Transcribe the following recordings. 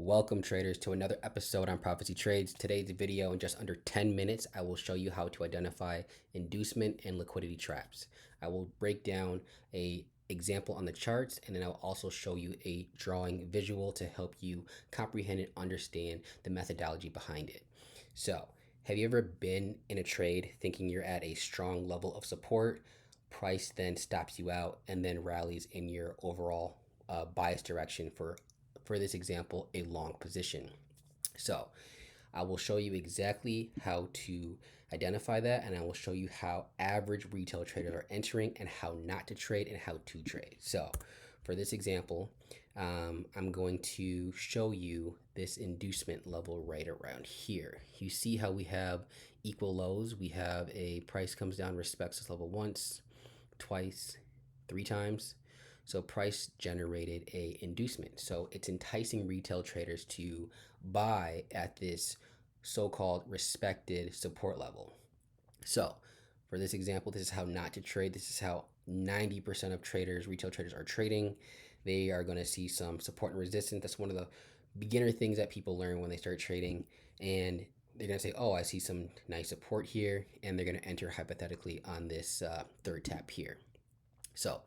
Welcome traders to another episode on Prophecy Trades. Today's video, in just under 10 minutes, I will show you how to identify inducement and liquidity traps. I will break down a example on the charts, and then I'll also show you a drawing visual to help you comprehend and understand the methodology behind it. So, have you ever been in a trade thinking you're at a strong level of support, price then stops you out and then rallies in your overall bias direction for this example, a long position? So I will show you exactly how to identify that, and I will show you how average retail traders are entering and how not to trade and how to trade. So for this example, I'm going to show you this inducement level right around here. You see how we have equal lows. We have a price comes down, respects this level once, twice, three times. So price generated a inducement. So it's enticing retail traders to buy at this so-called respected support level. So for this example, this is how not to trade. This is how 90% of traders, retail traders, are trading. They are going to see some support and resistance. That's one of the beginner things that people learn when they start trading. And they're going to say, oh, I see some nice support here. And they're going to enter hypothetically on this third tap here. So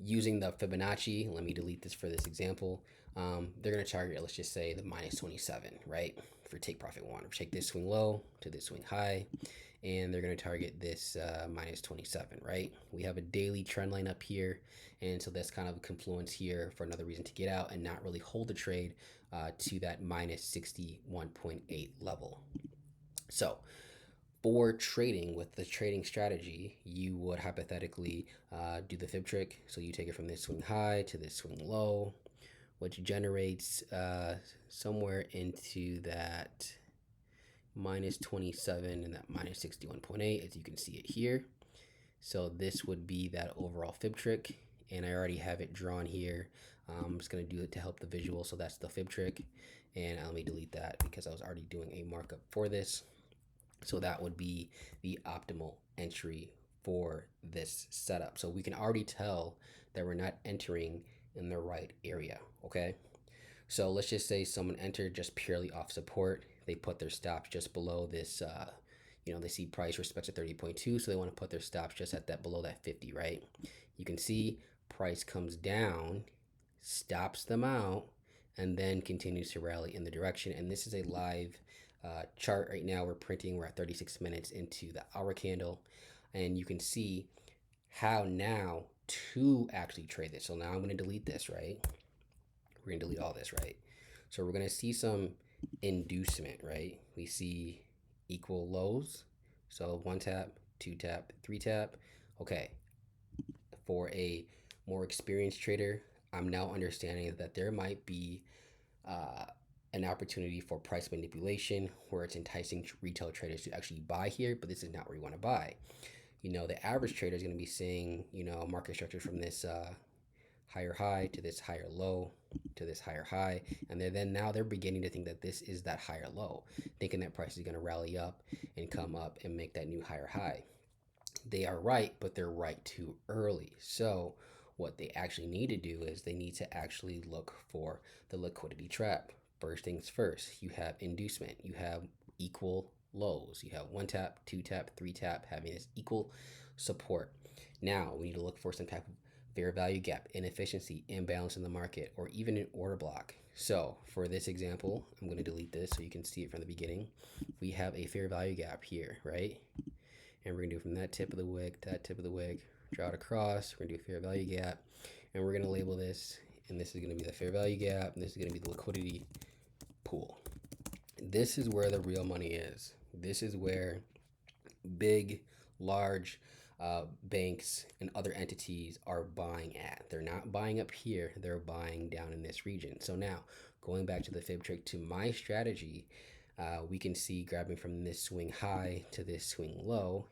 using the Fibonacci, let me delete this for this example. They're going to target, let's just say, the minus 27, right? For take profit one, take this swing low to this swing high, and they're going to target this minus 27, right? We have a daily trend line up here, and so that's kind of a confluence here for another reason to get out and not really hold the trade to that minus 61.8 level. So for trading with the trading strategy, you would hypothetically do the fib trick. So you take it from this swing high to this swing low, which generates somewhere into that minus 27 and that minus 61.8, as you can see it here. So this would be that overall fib trick, and I already have it drawn here. I'm just going to do it to help the visual. So that's the fib trick, and let me delete that because I was already doing a markup for this. So that would be the optimal entry for this setup. So we can already tell that we're not entering in the right area, okay? So let's just say someone entered just purely off support. They put their stops just below this, they see price respects at 30.2, so they want to put their stops just at that below that 50, right? You can see price comes down, stops them out, and then continues to rally in the direction. And this is a live chart right now. We're at 36 minutes into the hour candle, and you can see how now to actually trade this. So now I'm going to delete this, right? We're going to delete all this, right? So we're going to see some inducement, right? We see equal lows. So one tap, two tap, three tap. Okay. For a more experienced trader, I'm now understanding that there might be an opportunity for price manipulation where it's enticing retail traders to actually buy here, but this is not where you want to buy. The average trader is going to be seeing, market structure from this higher high to this higher low to this higher high, and now they're beginning to think that this is that higher low, thinking that price is going to rally up and come up and make that new higher high. They are right, but they're right too early. So what they actually need to do is they need to actually look for the liquidity trap. First things first, you have inducement, you have equal lows, you have one tap, two tap, three tap, having this equal support. Now we need to look for some type of fair value gap, inefficiency, imbalance in the market, or even an order block. So for this example, I'm going to delete this so you can see it from the beginning. We have a fair value gap here, right? And we're going to do from that tip of the wick to that tip of the wick, draw it across. We're going to do a fair value gap, and we're going to label this, and this is going to be the fair value gap, and this is going to be the liquidity pool. This is where the real money is. This is where big, large banks and other entities are buying at. They're not buying up here, they're buying down in this region. So now, going back to the fib trick, to my strategy, we can see grabbing from this swing high to this swing low,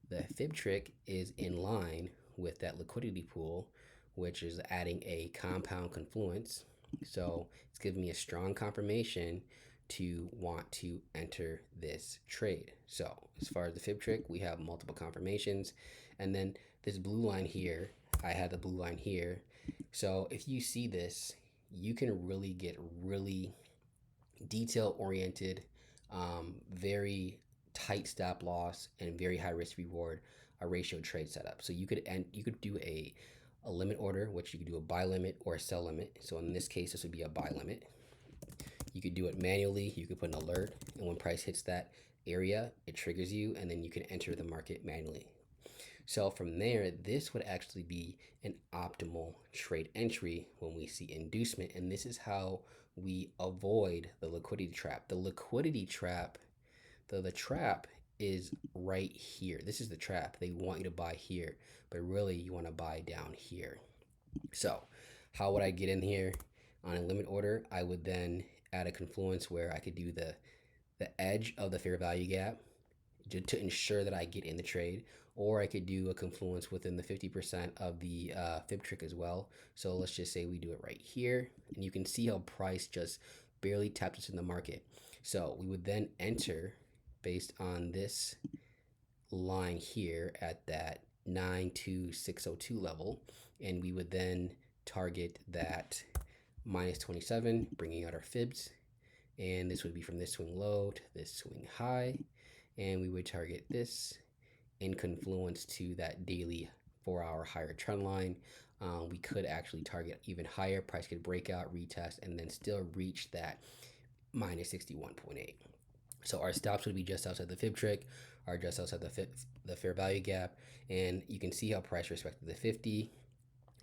the fib trick is in line with that liquidity pool, which is adding a compound confluence. So it's giving me a strong confirmation to want to enter this trade. So as far as the fib trick, we have multiple confirmations. And then this blue line here, I had the blue line here. So if you see this, you can really get really detail oriented, very tight stop loss and very high risk reward ratio trade setup. So you could do a limit order, which you could do a buy limit or a sell limit. So in this case, this would be a buy limit. You could do it manually. You could put an alert, and when price hits that area, it triggers you, and then you can enter the market manually. So from there, this would actually be an optimal trade entry when we see inducement. And this is how we avoid the liquidity trap. The liquidity trap, the trap is right here. This is the trap. They want you to buy here, but really you want to buy down here. So how would I get in here on a limit order? I would then add a confluence where I could do the edge of the fair value gap to ensure that I get in the trade, or I could do a confluence within the 50% of the fib trick as well. So let's just say we do it right here, and you can see how price just barely tapped us in the market. So we would then enter based on this line here at that 92602 level, and we would then target that minus 27, bringing out our fibs, and this would be from this swing low to this swing high, and we would target this in confluence to that daily 4-hour higher trend line. We could actually target even higher. Price could break out, retest, and then still reach that minus 61.8. So our stops would be just outside the fib trick, or just outside the fair value gap, and you can see how price respected the 50,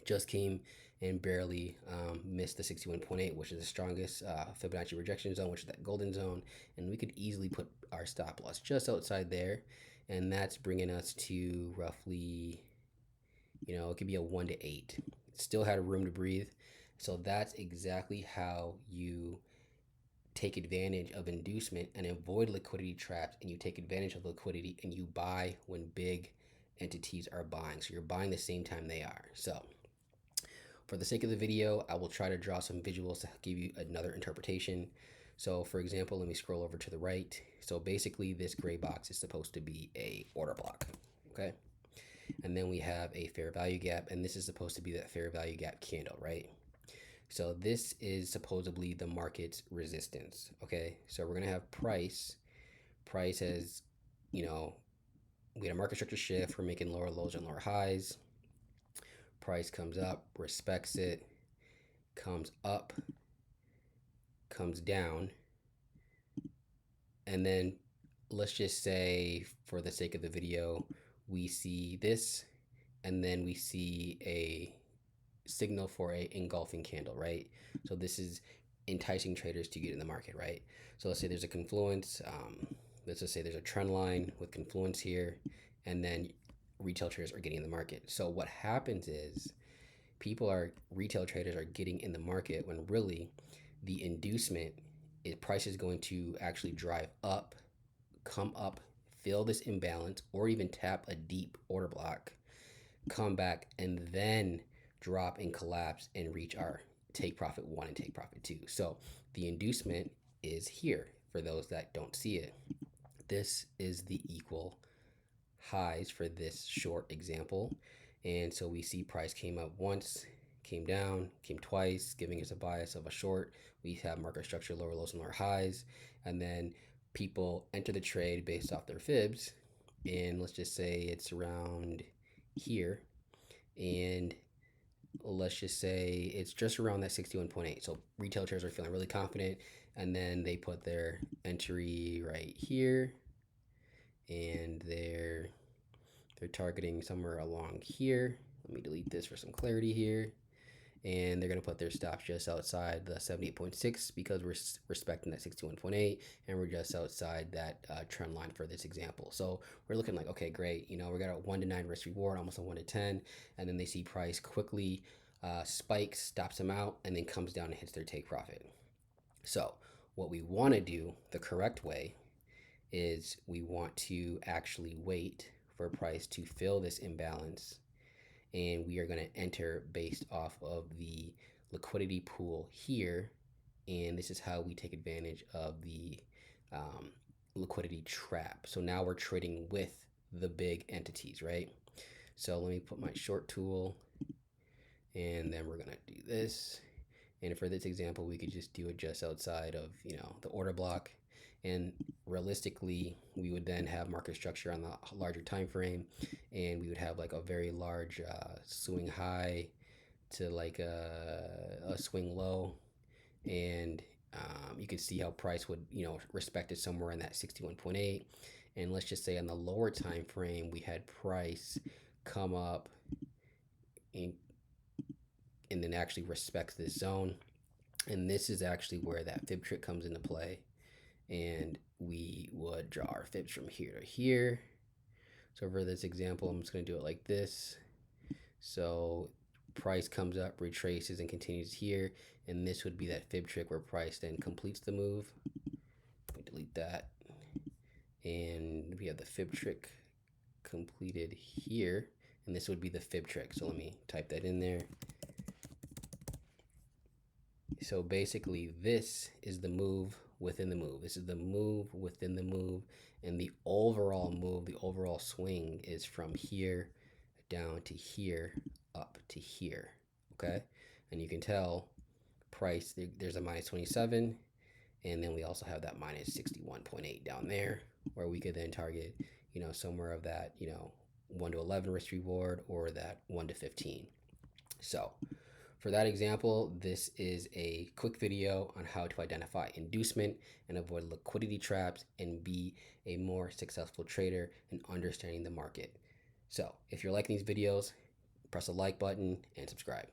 just came and barely missed the 61.8, which is the strongest Fibonacci rejection zone, which is that golden zone, and we could easily put our stop loss just outside there, and that's bringing us to roughly, it could be a 1 to 8. Still had room to breathe. So that's exactly how you take advantage of inducement and avoid liquidity traps, and you take advantage of liquidity and you buy when big entities are buying. So you're buying the same time they are. So for the sake of the video, I will try to draw some visuals to give you another interpretation. So for example, let me scroll over to the right. So basically this gray box is supposed to be a order block, okay? And then we have a fair value gap, and this is supposed to be that fair value gap candle, right? So this is supposedly the market's resistance, okay? So we're gonna have price. Price has, we had a market structure shift. We're making lower lows and lower highs. Price comes up, respects it, comes up, comes down, and then let's just say, for the sake of the video, we see this, and then we see a signal for a engulfing candle, right? So this is enticing traders to get in the market, right? So let's say there's a confluence. Let's just say there's a trend line with confluence here, and then retail traders are getting in the market. So what happens is retail traders are getting in the market when really the inducement price is going to actually drive up, come up, fill this imbalance, or even tap a deep order block, come back, and then drop and collapse and reach our take profit 1 and take profit 2. So the inducement is here for those that don't see it. This is the equal highs for this short example. And so we see price came up once, came down, came twice, giving us a bias of a short. We have market structure, lower lows and lower highs, and then people enter the trade based off their fibs, and let's just say it's around here, and let's just say it's just around that 61.8. So retail traders are feeling really confident, and then they put their entry right here, and they're targeting somewhere along here. Let me delete this for some clarity here. And they're going to put their stops just outside the 78.6 because we're respecting that 61.8, and we're just outside that trend line for this example. So we're looking like, okay, great. We got a 1 to 9 risk reward, almost a 1 to 10, and then they see price quickly spikes, stops them out, and then comes down and hits their take profit. So what we want to do the correct way is we want to actually wait for price to fill this imbalance, and we are going to enter based off of the liquidity pool here, and this is how we take advantage of the liquidity trap. So now we're trading with the big entities, right? So let me put my short tool, and then we're going to do this, And for this example, we could just do it just outside of, the order block. And realistically, we would then have market structure on the larger time frame, and we would have like a very large swing high to like a swing low, and you can see how price would respect it somewhere in that 61.8. And let's just say on the lower time frame, we had price come up and, then actually respects this zone. And this is actually where that fib trick comes into play. And we would draw our fibs from here to here. So for this example, I'm just going to do it like this. So price comes up, retraces, and continues here. And this would be that fib trick where price then completes the move. We delete that. And we have the fib trick completed here. And this would be the fib trick. So let me type that in there. So basically, this is the move within the move. This is the move within the move. And the overall move, the overall swing is from here down to here, up to here. Okay? And you can tell price, there's a minus 27. And then we also have that minus 61.8 down there, where we could then target, somewhere of that, 1 to 11 risk reward, or that 1 to 15. So for that example, this is a quick video on how to identify inducement and avoid liquidity traps and be a more successful trader in understanding the market. So if you're liking these videos, press the like button and subscribe.